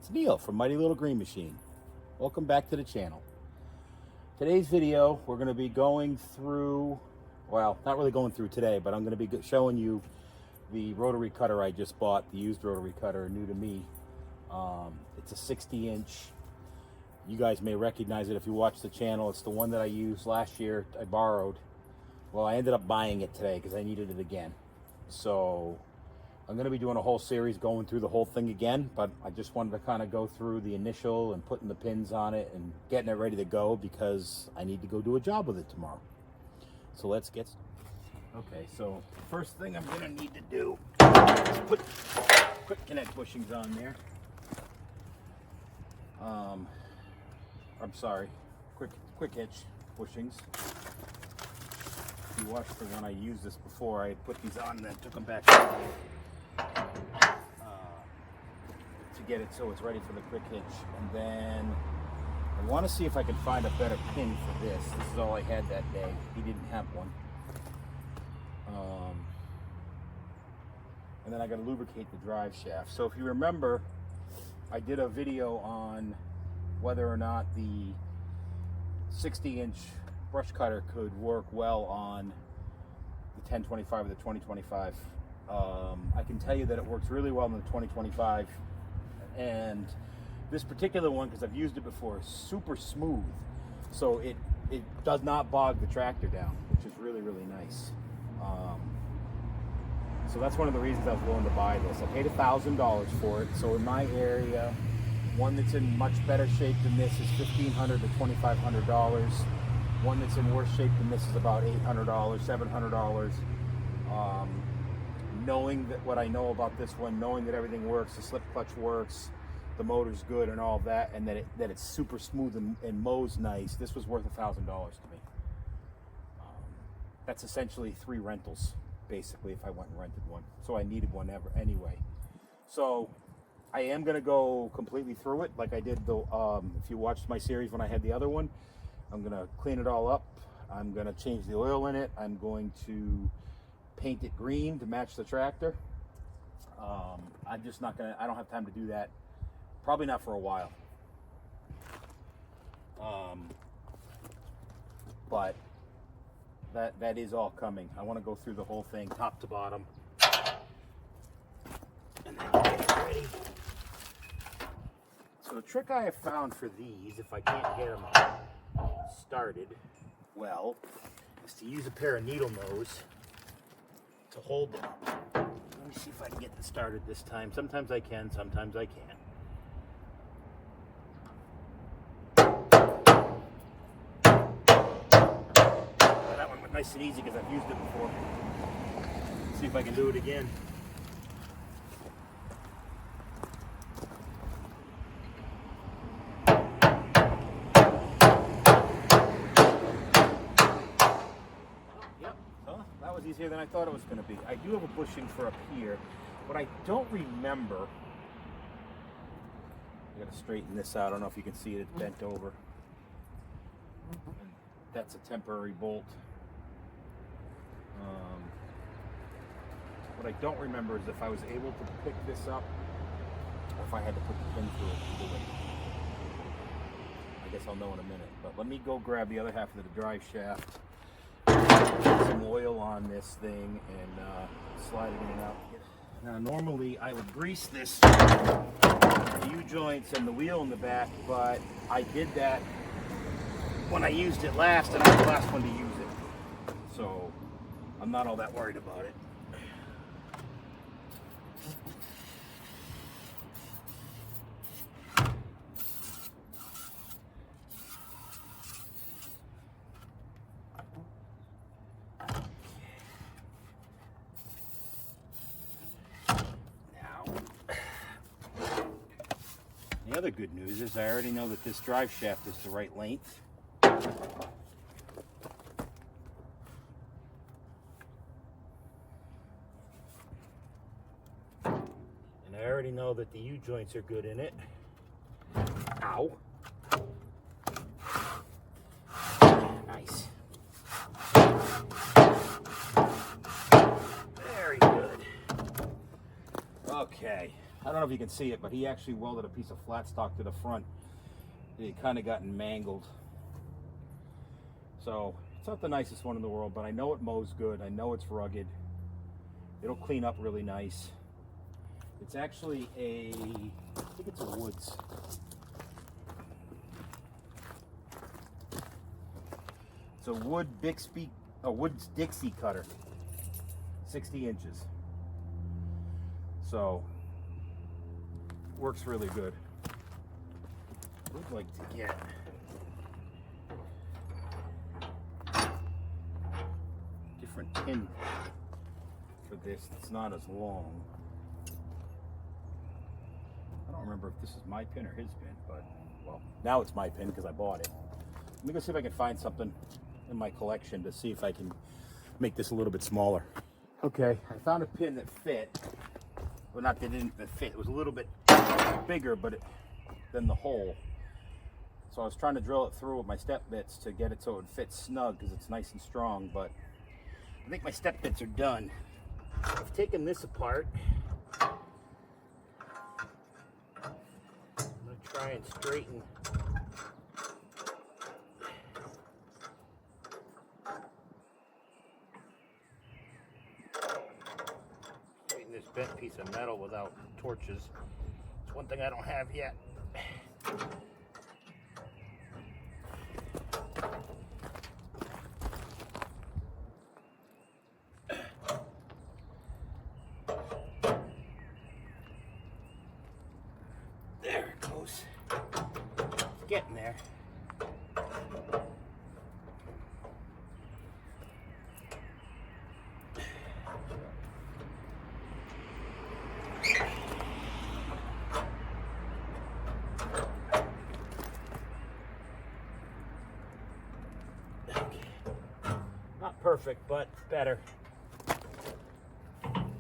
It's Neil from Mighty Little Green Machine. Welcome back to the channel. Today's video, we're going to be going through, well, not really going through today, but I'm going to be showing you the rotary cutter I just bought, the used rotary cutter, new to me. It's a 60-inch. You guys may recognize it if you watch the channel. It's the one that I used last year, I borrowed. Well, I ended up buying it today because I needed it again. So I'm going to be doing a whole series going through the whole thing again, but I just wanted to kind of go through the initial and putting the pins on it and getting it ready to go because I need to go do a job with it tomorrow. So let's get started. Okay, so first thing I'm going to need to do is put quick connect bushings on there. I'm sorry, quick hitch bushings. If you watched the one I used this before, I put these on and then took them back to get it so it's ready for the quick hitch. And then I want to see if I can find a better pin for this. This is all I had that day. He didn't have one. And then I got to lubricate the drive shaft. So if you remember, I did a video on whether or not the 60-inch brush cutter could work well on the 1025 or the 2025. I can tell you that it works really well in the 2025, and this particular one, because I've used it before, is super smooth, so it does not bog the tractor down, which is really nice. So that's one of the reasons I was willing to buy this. I paid $1,000 for it. So in my area, one that's in much better shape than this is $1,500 to $2,500. One that's in worse shape than this is about $800, $700. Knowing that what I know about this one, knowing that everything works, the slip clutch works, the motor's good and all that, and that it's super smooth and mows nice, this was worth $1,000 to me. That's essentially 3 rentals, basically, if I went and rented one. So I needed one anyway. So I am going to go completely through it like I did if you watched my series when I had the other one. I'm going to clean it all up. I'm going to change the oil in it. I'm going to paint it green to match the tractor. I'm just not going to, I don't have time to do that. Probably not for a while. But that is all coming. I want to go through the whole thing, top to bottom. And then get it ready. So the trick I have found for these, if I can't get them started well, is to use a pair of needle nose to hold them up. Let me see if I can get this started this time. Sometimes I can, sometimes I can't. That one went nice and easy because I've used it before. Let's see if I can do it again. Easier than I thought it was going to be. I do have a bushing for up here, but I don't remember. I got to straighten this out. I don't know if you can see it. It's bent over. And that's a temporary bolt. What I don't remember is if I was able to pick this up, or if I had to put the pin through it to do it. I guess I'll know in a minute. But let me go grab the other half of the drive shaft. Put some oil on this thing and slide it in and out. Now normally I would grease this U-joints and the wheel in the back, but I did that when I used it last and I was the last one to use it. So I'm not all that worried about it. The other good news is I already know that this drive shaft is the right length. And I already know that the U-joints are good in it. Ow. Nice. Very good. Okay. I don't know if you can see it, but he actually welded a piece of flat stock to the front. It kind of gotten mangled. So it's not the nicest one in the world, but I know it mows good. I know it's rugged. It'll clean up really nice. It's actually I think it's a Woods. It's a Woods Dixie cutter, 60 inches. So works really good. Would like to get different pin for this. It's not as long. I don't remember if this is my pin or his pin, but well, now it's my pin because I bought it. Let me go see if I can find something in my collection to see if I can make this a little bit smaller. Okay, I found a pin that fit. Well, not that it didn't fit. It was a little bit bigger, than the hole. So I was trying to drill it through with my step bits to get it so it would fit snug because it's nice and strong. But I think my step bits are done. I've taken this apart. I'm gonna try and straighten. This bent piece of metal without torches. It's one thing I don't have yet. There it goes. It's getting there. Not perfect, but better. Let's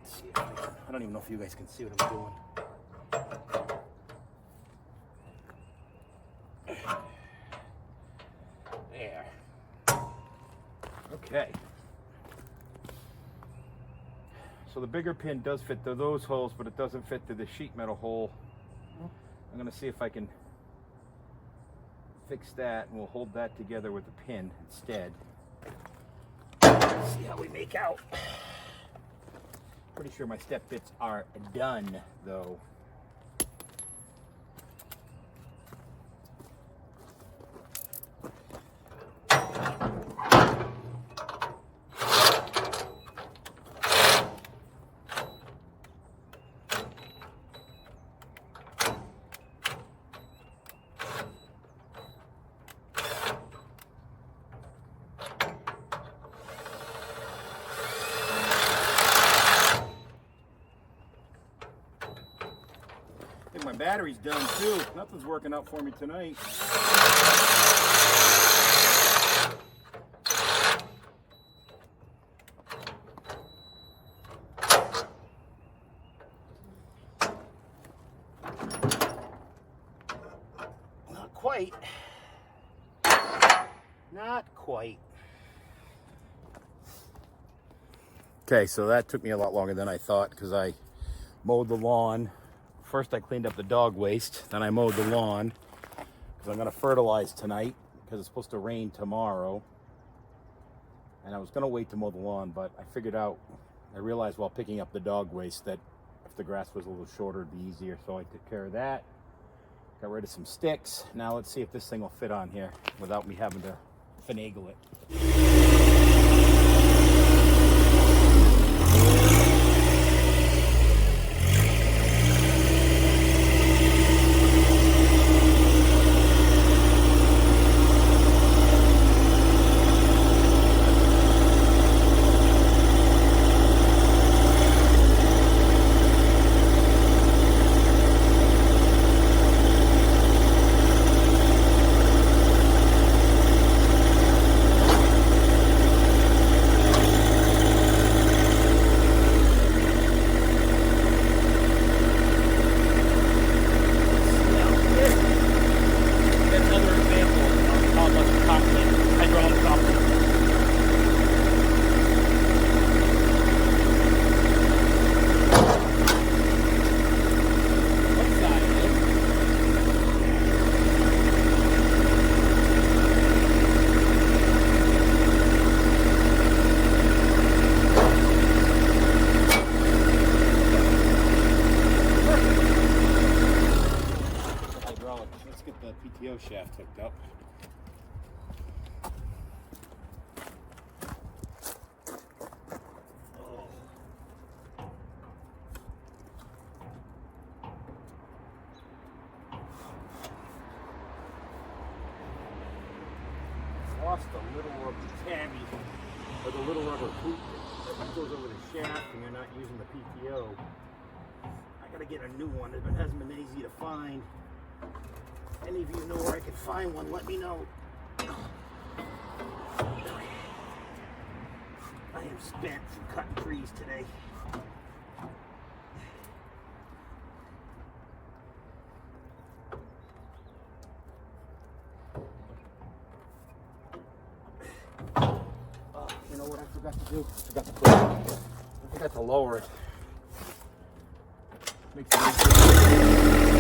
see if I don't even know if you guys can see what I'm doing. There. Okay. So the bigger pin does fit to those holes, but it doesn't fit to the sheet metal hole. I'm going to see if I can fix that, and we'll hold that together with the pin instead. See how we make out. Pretty sure my step bits are done though. My battery's done too. Nothing's working out for me tonight. Not quite. Not quite. Okay, so that took me a lot longer than I thought because I mowed the lawn. First I cleaned up the dog waste, then I mowed the lawn because I'm going to fertilize tonight because it's supposed to rain tomorrow. And I was going to wait to mow the lawn, but I realized while picking up the dog waste that if the grass was a little shorter it'd be easier, so I took care of that. Got rid of some sticks. Now let's see if this thing will fit on here without me having to finagle it. adjust the little rubber tabby, or the little rubber hoop that goes over the shaft when you're not using the PTO. I gotta get a new one. It hasn't been easy to find. Any of you know where I can find one, let me know. I am spent from cutting trees today. You know what I forgot to do? I forgot to lower it. Makes it easier.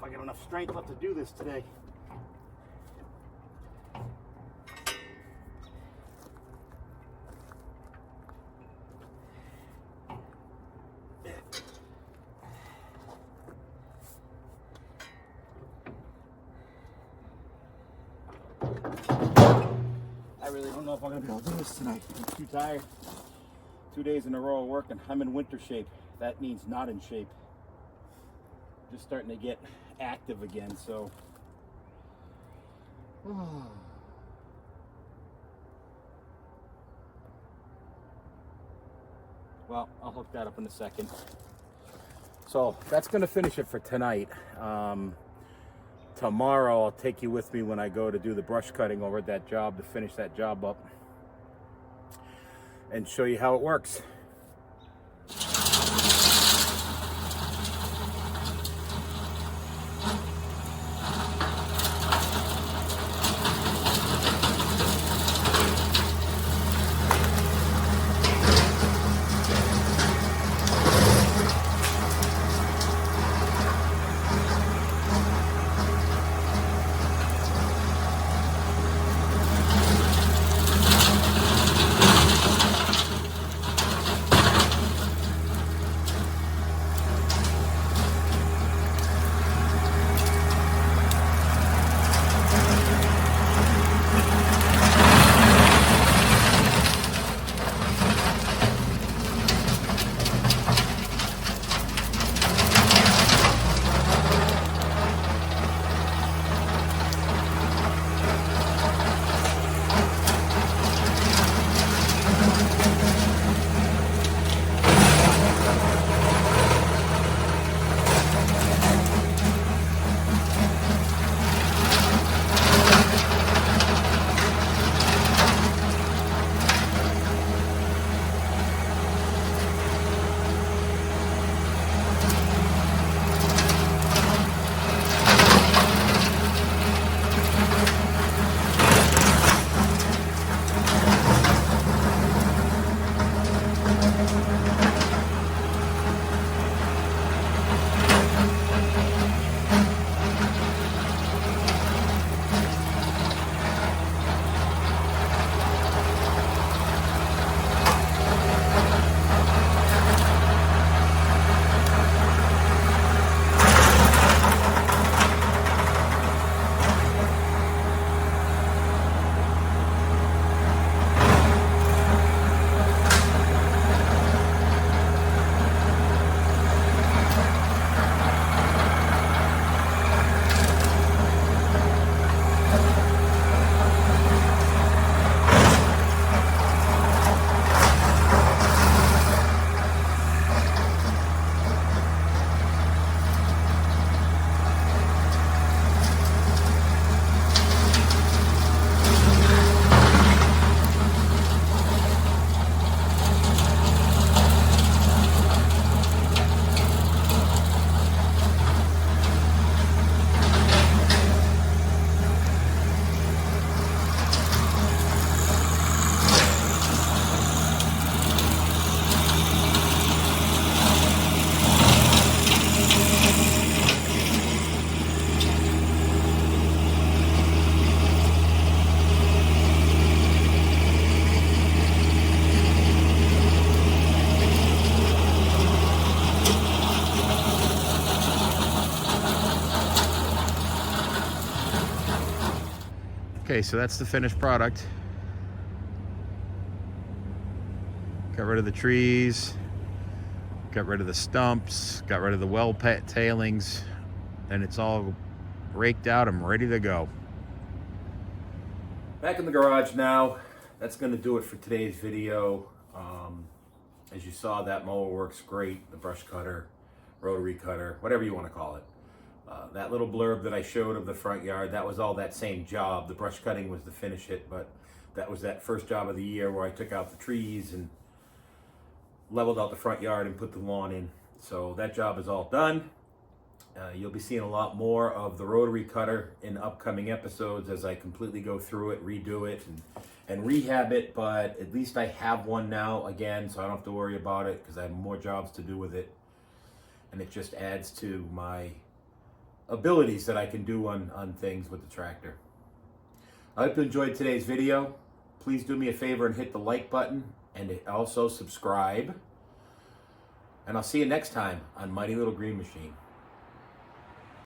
I got enough strength left to do this today. I really don't know if I'm going to be able to do this tonight. I'm too tired. 2 days in a row of working. I'm in winter shape. That means not in shape. Just starting to get active again, so well, I'll hook that up in a second. So that's going to finish it for tonight. Tomorrow I'll take you with me when I go to do the brush cutting over at that job to finish that job up and show you how it works. Okay, so that's the finished product. Got rid of the trees, got rid of the stumps, got rid of the well tailings, and it's all raked out. I'm ready to go. Back in the garage now. That's going to do it for today's video. As you saw, that mower works great. The brush cutter, rotary cutter, whatever you want to call it. That little blurb that I showed of the front yard, that was all that same job. The brush cutting was to finish it, but that was that first job of the year where I took out the trees and leveled out the front yard and put the lawn in. So that job is all done. You'll be seeing a lot more of the rotary cutter in upcoming episodes as I completely go through it, redo it, and rehab it, but at least I have one now again, so I don't have to worry about it because I have more jobs to do with it. And it just adds to my abilities that I can do on things with the tractor. I hope you enjoyed today's video. Please do me a favor and hit the like button and also subscribe. And I'll see you next time on Mighty Little Green Machine.